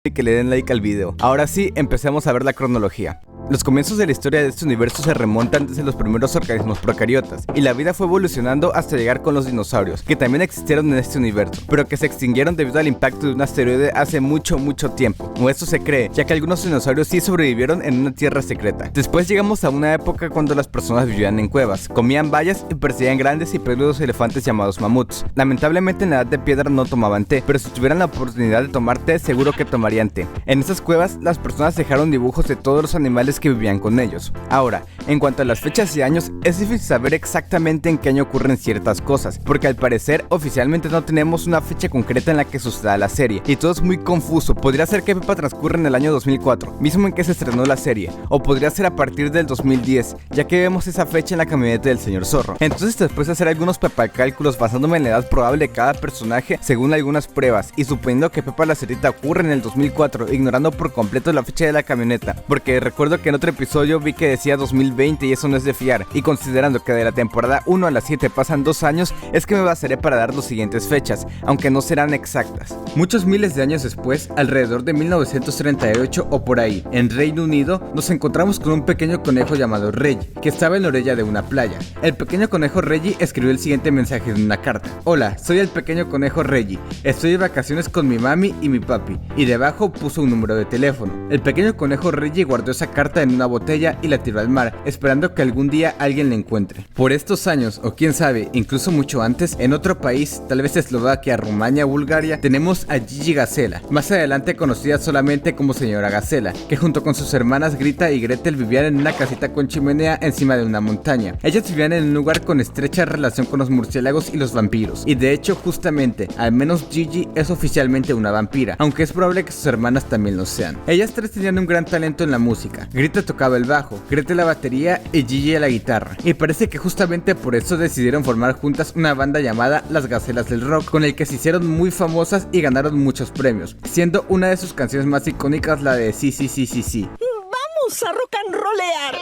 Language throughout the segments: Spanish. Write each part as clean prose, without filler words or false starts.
y que le den like al video. Ahora sí, empecemos a ver la cronología. Los comienzos de la historia de este universo se remontan desde los primeros organismos procariotas, y la vida fue evolucionando hasta llegar con los dinosaurios, que también existieron en este universo, pero que se extinguieron debido al impacto de un asteroide hace mucho tiempo, o esto se cree, ya que algunos dinosaurios sí sobrevivieron en una tierra secreta. Después llegamos a una época cuando las personas vivían en cuevas, comían bayas y perseguían grandes y peludos elefantes llamados mamuts. Lamentablemente en la edad de piedra no tomaban té, pero si tuvieran la oportunidad de tomar té, seguro que tomarían té. En esas cuevas, las personas dejaron dibujos de todos los animales que vivían con ellos. Ahora, en cuanto a las fechas y años, es difícil saber exactamente en qué año ocurren ciertas cosas, porque al parecer oficialmente no tenemos una fecha concreta en la que suceda la serie, y todo es muy confuso. Podría ser que Peppa transcurra en el año 2004, mismo en que se estrenó la serie, o podría ser a partir del 2010, ya que vemos esa fecha en la camioneta del señor Zorro. Entonces, después de hacer algunos Peppa cálculos basándome en la edad probable de cada personaje según algunas pruebas, y suponiendo que Peppa la Cerdita ocurre en el 2004, ignorando por completo la fecha de la camioneta, porque recuerdo que en otro episodio vi que decía 2020 y eso no es de fiar, y considerando que de la temporada 1 a la 7 pasan 2 años, es que me basaré para dar las siguientes fechas, aunque no serán exactas. Muchos miles de años después, alrededor de 1938 o por ahí, en Reino Unido, nos encontramos con un pequeño conejo llamado Reggie, que estaba en la orilla de una playa. El pequeño conejo Reggie escribió el siguiente mensaje en una carta: hola, soy el pequeño conejo Reggie, estoy de vacaciones con mi mami y mi papi, y debajo puso un número de teléfono. El pequeño conejo Reggie guardó esa carta en una botella y la tiró al mar, esperando que algún día alguien la encuentre. Por estos años, o quién sabe, incluso mucho antes, en otro país, tal vez Eslovaquia, Rumania o Bulgaria, tenemos a Gigi Gacela, más adelante conocida solamente como señora Gacela, que junto con sus hermanas Grita y Gretel vivían en una casita con chimenea encima de una montaña. Ellas vivían en un lugar con estrecha relación con los murciélagos y los vampiros, y de hecho justamente, al menos Gigi es oficialmente una vampira, aunque es probable que sus hermanas también lo sean. Ellas tres tenían un gran talento en la música. Grita tocaba el bajo, Gretel la batería y Gigi la guitarra, y parece que justamente por eso decidieron formar juntas una banda llamada Las Gacelas del Rock, con el que se hicieron muy famosas y ganaron muchos premios, siendo una de sus canciones más icónicas la de Sí, sí, sí, sí, sí. ¡Vamos a rock and rollear!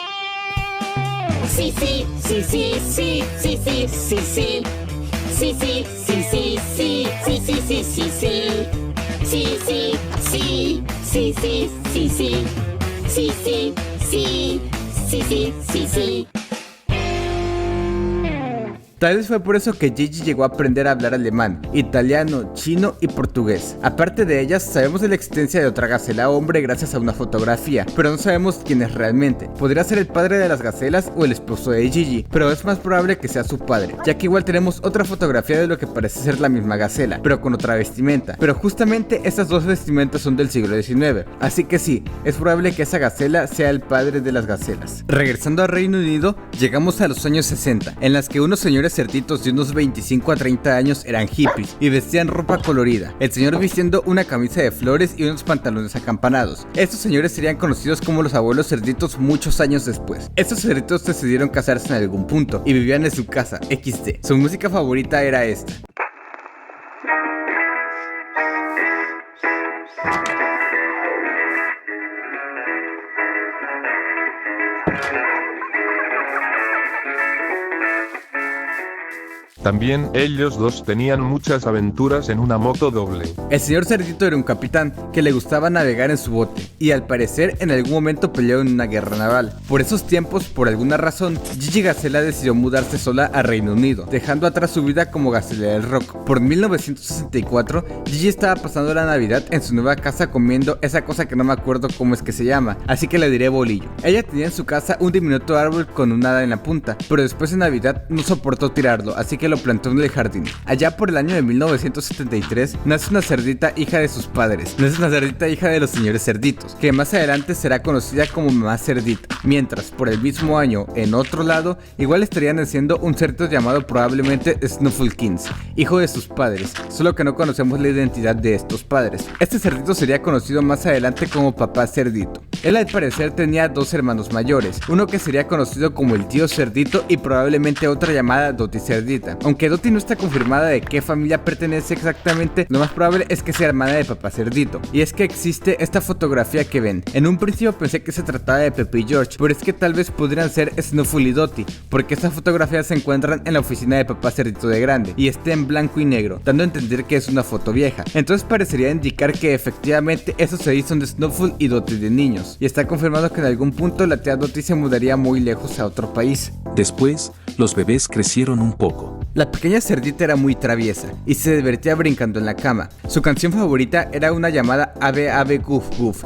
Sí, sí, sí, sí, sí, sí, sí, sí, sí. Sí, sí, sí, sí, sí, sí, sí, sí, sí, sí. Sí, sí, sí, sí, sí, sí, sí. Sí, sí, sí, sí, sí, sí, sí. Tal vez fue por eso que Gigi llegó a aprender a hablar alemán, italiano, chino y portugués. Aparte de ellas, sabemos de la existencia de otra gacela hombre gracias a una fotografía, pero no sabemos quién es realmente. Podría ser el padre de las gacelas o el esposo de Gigi, pero es más probable que sea su padre, ya que igual tenemos otra fotografía de lo que parece ser la misma gacela, pero con otra vestimenta. Pero justamente estas dos vestimentas son del siglo XIX, así que sí, es probable que esa gacela sea el padre de las gacelas. Regresando a Reino Unido, llegamos a los años 60, en las que unos señores cerditos de unos 25 a 30 años eran hippies y vestían ropa colorida, el señor vistiendo una camisa de flores y unos pantalones acampanados. Estos señores serían conocidos como los abuelos cerditos muchos años después. Estos cerditos decidieron casarse en algún punto y vivían en su casa, XD. Su música favorita era esta. También, ellos dos tenían muchas aventuras en una moto doble. El señor Cerdito era un capitán que le gustaba navegar en su bote, y al parecer en algún momento peleó en una guerra naval. Por esos tiempos, por alguna razón, Gigi Gacela decidió mudarse sola a Reino Unido, dejando atrás su vida como Gacela del Rock. Por 1964, Gigi estaba pasando la Navidad en su nueva casa comiendo esa cosa que no me acuerdo cómo es que se llama, así que le diré bolillo. Ella tenía en su casa un diminuto árbol con un hada en la punta, pero después de Navidad no soportó tirarlo, así que lo plantó en el jardín. Allá por el año de 1973 nace una cerdita hija de sus padres. Nace una cerdita hija de los señores cerditos, que más adelante será conocida como mamá cerdita. Mientras por el mismo año, en otro lado, igual estaría naciendo un cerdito llamado probablemente Snufflekins, hijo de sus padres, solo que no conocemos la identidad de estos padres. Este cerdito sería conocido más adelante como papá cerdito. Él al parecer tenía dos hermanos mayores, uno que sería conocido como el tío cerdito y probablemente otra llamada Doti cerdita. Cerdita. Aunque Dottie no está confirmada de qué familia pertenece exactamente, lo más probable es que sea hermana de Papá Cerdito. Y es que existe esta fotografía que ven. En un principio pensé que se trataba de Pepe y George, pero es que tal vez podrían ser Snuffle y Dottie, porque estas fotografías se encuentran en la oficina de Papá Cerdito de grande y está en blanco y negro, dando a entender que es una foto vieja. Entonces parecería indicar que efectivamente esos se son de Snuffle y Dottie de niños, y está confirmado que en algún punto la tía Dottie se mudaría muy lejos a otro país. Después, los bebés crecieron un poco. La pequeña cerdita era muy traviesa y se divertía brincando en la cama. Su canción favorita era una llamada Ave Ave Goof Goof.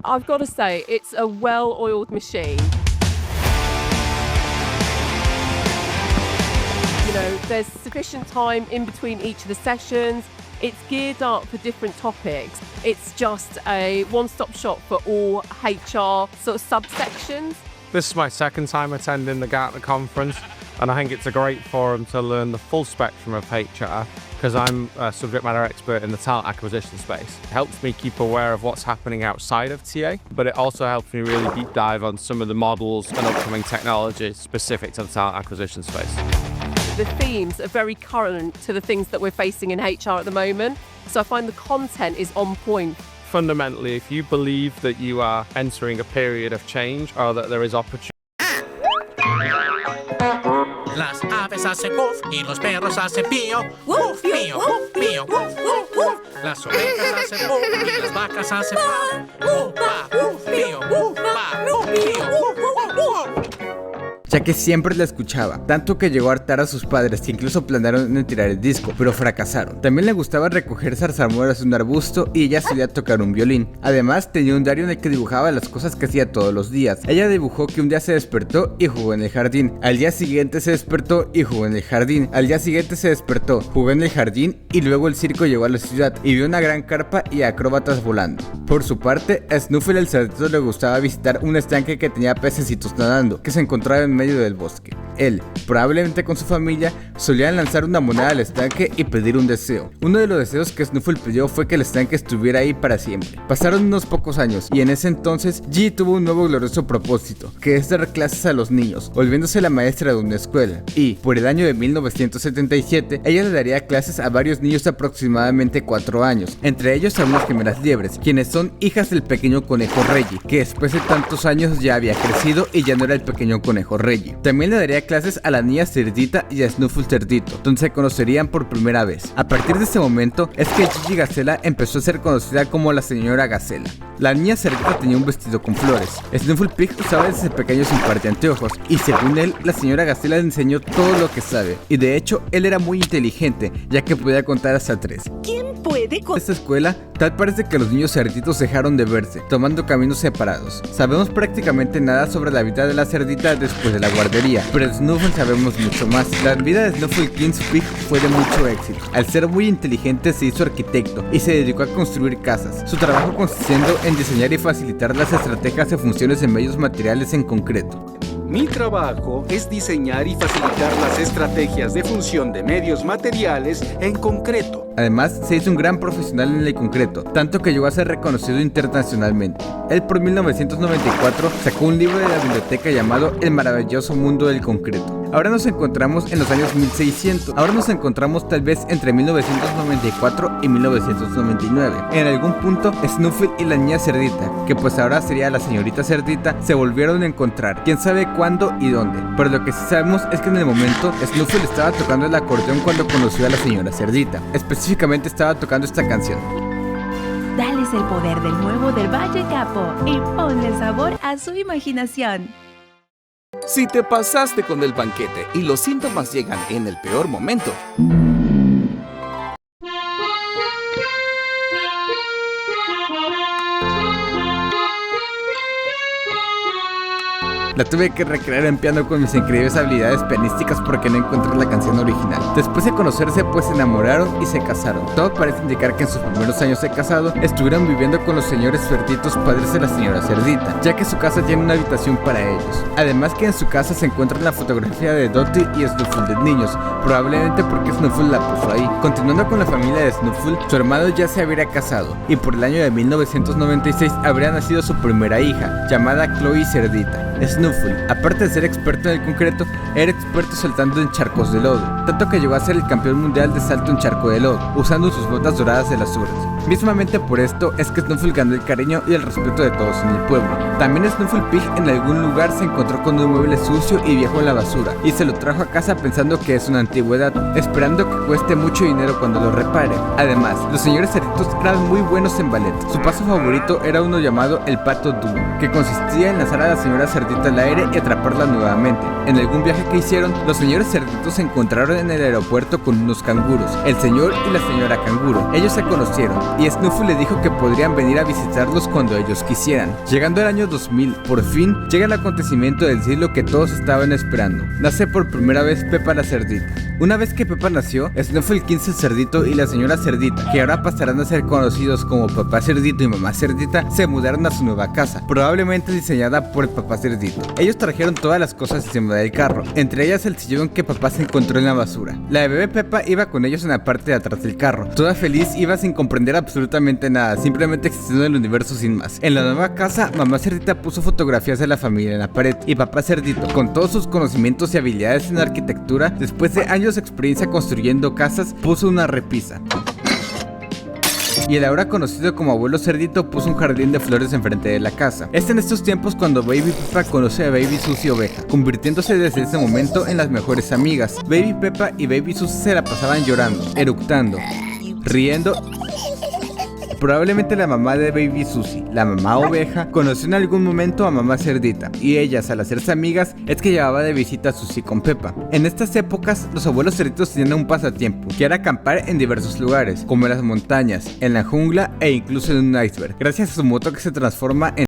I've got to say, it's a well-oiled machine. You know, there's sufficient time in between each of the sessions. It's geared up for different topics. It's just a one-stop shop for all HR sort of subsections. This is my second time attending the Gartner conference, and I think it's a great forum to learn the full spectrum of HR, because I'm a subject matter expert in the talent acquisition space. It helps me keep aware of what's happening outside of TA, but it also helps me really deep dive on some of the models and upcoming technologies specific to the talent acquisition space. The themes are very current to the things that we're facing in HR at the moment, so I find the content is on point. Fundamentally, if you believe that you are entering a period of change or that there is opportunity. Las aves hacen woof y los perros hacen pío. Woof, pío, woof, pío, woof, woof, woof. Las ovejas hacen woof y las vacas hacen pa. Woof, pa, woof, pío, woof, pa, woof, pío, woof, woof, woof. Ya que siempre la escuchaba, tanto que llegó a hartar a sus padres que incluso planearon en tirar el disco, pero fracasaron. También le gustaba recoger zarzamoras de un arbusto y ella solía tocar un violín. Además tenía un diario en el que dibujaba las cosas que hacía todos los días. Ella dibujó que un día se despertó y jugó en el jardín, al día siguiente se despertó y jugó en el jardín, al día siguiente se despertó, jugó en el jardín y luego el circo llegó a la ciudad y vio una gran carpa y acróbatas volando. Por su parte, a Snuffle el cerdito le gustaba visitar un estanque que tenía pececitos nadando, que se encontraba en medio del bosque. Él, probablemente con su familia, solían lanzar una moneda al estanque y pedir un deseo. Uno de los deseos que Snuffle pidió fue que el estanque estuviera ahí para siempre. Pasaron unos pocos años y en ese entonces G tuvo un nuevo glorioso propósito, que es dar clases a los niños, volviéndose la maestra de una escuela. Y, por el año de 1977, ella le daría clases a varios niños de aproximadamente 4 años, entre ellos a unas gemelas liebres, quienes son hijas del pequeño conejo Reggie, que después de tantos años ya había crecido y ya no era el pequeño conejo Reggie. También le daría clases a la niña Cerdita y a Snuffle Cerdito, donde se conocerían por primera vez. A partir de ese momento es que Gigi Gacela empezó a ser conocida como la señora Gacela. La niña Cerdita tenía un vestido con flores. Snuffle Pig usaba desde pequeño un par de anteojos y según él, la señora Gacela le enseñó todo lo que sabe. Y de hecho, él era muy inteligente, ya que podía contar hasta 3. ¿Quién puede En esta escuela, tal parece que los niños cerditos dejaron de verse, tomando caminos separados. Sabemos prácticamente nada sobre la vida de la cerdita después de la guardería, pero de Snuffle sabemos mucho más. La vida de Snuffle King's Pig fue de mucho éxito. Al ser muy inteligente se hizo arquitecto y se dedicó a construir casas, su trabajo consistiendo en diseñar y facilitar las estrategias y funciones en medios materiales en concreto. Mi trabajo es diseñar y facilitar las estrategias de función de medios materiales en concreto. Además, se hizo un gran profesional en el concreto, tanto que llegó a ser reconocido internacionalmente. Él por 1994 sacó un libro de la biblioteca llamado El maravilloso mundo del concreto. Ahora nos encontramos en los años 1600, ahora nos encontramos tal vez entre 1994 y 1999. En algún punto, Snuffle y la niña Cerdita, que pues ahora sería la señorita Cerdita, se volvieron a encontrar, quién sabe cuándo y dónde. Pero lo que sí sabemos es que en el momento, Snuffle estaba tocando el acordeón cuando conoció a la señora Cerdita. Específicamente estaba tocando esta canción. Dales el poder del nuevo del Valle Capo y ponle sabor a su imaginación. Si te pasaste con el banquete y los síntomas llegan en el peor momento, La tuve que recrear en piano con mis increíbles habilidades pianísticas porque no encontré la canción original. Después de conocerse, pues se enamoraron y se casaron. Todo parece indicar que en sus primeros años de casado estuvieron viviendo con los señores Cerditos, padres de la señora Cerdita, ya que su casa tiene una habitación para ellos. Además que en su casa se encuentra la fotografía de Dottie y Snuffle de niños, probablemente porque Snuffle la puso ahí. Continuando con la familia de Snuffle, su hermano ya se habría casado y por el año de 1996 habría nacido su primera hija, llamada Chloe Cerdita. Snuffle, aparte de ser experto en el concreto, era experto saltando en charcos de lodo, tanto que llegó a ser el campeón mundial de salto en charco de lodo, usando sus botas doradas de las uras. Mismamente por esto es que Snuffle ganó el cariño y el respeto de todos en el pueblo. También Snuffle Pig en algún lugar se encontró con un mueble sucio y viejo en la basura, y se lo trajo a casa pensando que es una antigüedad, esperando que cueste mucho dinero cuando lo repare. Además, los señores cerditos eran muy buenos en ballet. Su paso favorito era uno llamado el pato dúo, que consistía en lanzar a la señora cerdita al aire y atraparla nuevamente. En algún viaje que hicieron, los señores cerditos se encontraron en el aeropuerto con unos canguros, el señor y la señora canguro. Ellos se conocieron, y Snuffle le dijo que podrían venir a visitarlos cuando ellos quisieran. Llegando al año 2000, por fin, llega el acontecimiento del siglo que todos estaban esperando. Nace por primera vez Peppa la cerdita. Una vez que Peppa nació, Snuffle 15 el cerdito y la señora cerdita, que ahora pasarán a ser conocidos como Papá Cerdito y Mamá Cerdita, se mudaron a su nueva casa, probablemente diseñada por el Papá Cerdito. Ellos trajeron todas las cosas encima del carro, entre ellas el sillón que papá se encontró en la basura. La bebé Peppa iba con ellos en la parte de atrás del carro. Toda feliz, iba sin comprender absolutamente nada, simplemente existiendo en el universo sin más. En la nueva casa, Mamá Cerdita puso fotografías de la familia en la pared, y Papá Cerdito, con todos sus conocimientos y habilidades en arquitectura, después de años de experiencia construyendo casas, puso una repisa. Y el ahora conocido como abuelo cerdito puso un jardín de flores enfrente de la casa. Es en estos tiempos cuando Baby Peppa conoce a Baby Susie Oveja, convirtiéndose desde ese momento en las mejores amigas. Baby Peppa y Baby Susie se la pasaban llorando, eructando, riendo. Probablemente la mamá de Baby Susie, la mamá oveja, conoció en algún momento a Mamá Cerdita, y ellas, al hacerse amigas, es que llevaba de visita a Susie con Peppa. En estas épocas, los abuelos cerditos tenían un pasatiempo, que era acampar en diversos lugares, como en las montañas, en la jungla e incluso en un iceberg, gracias a su moto que se transforma en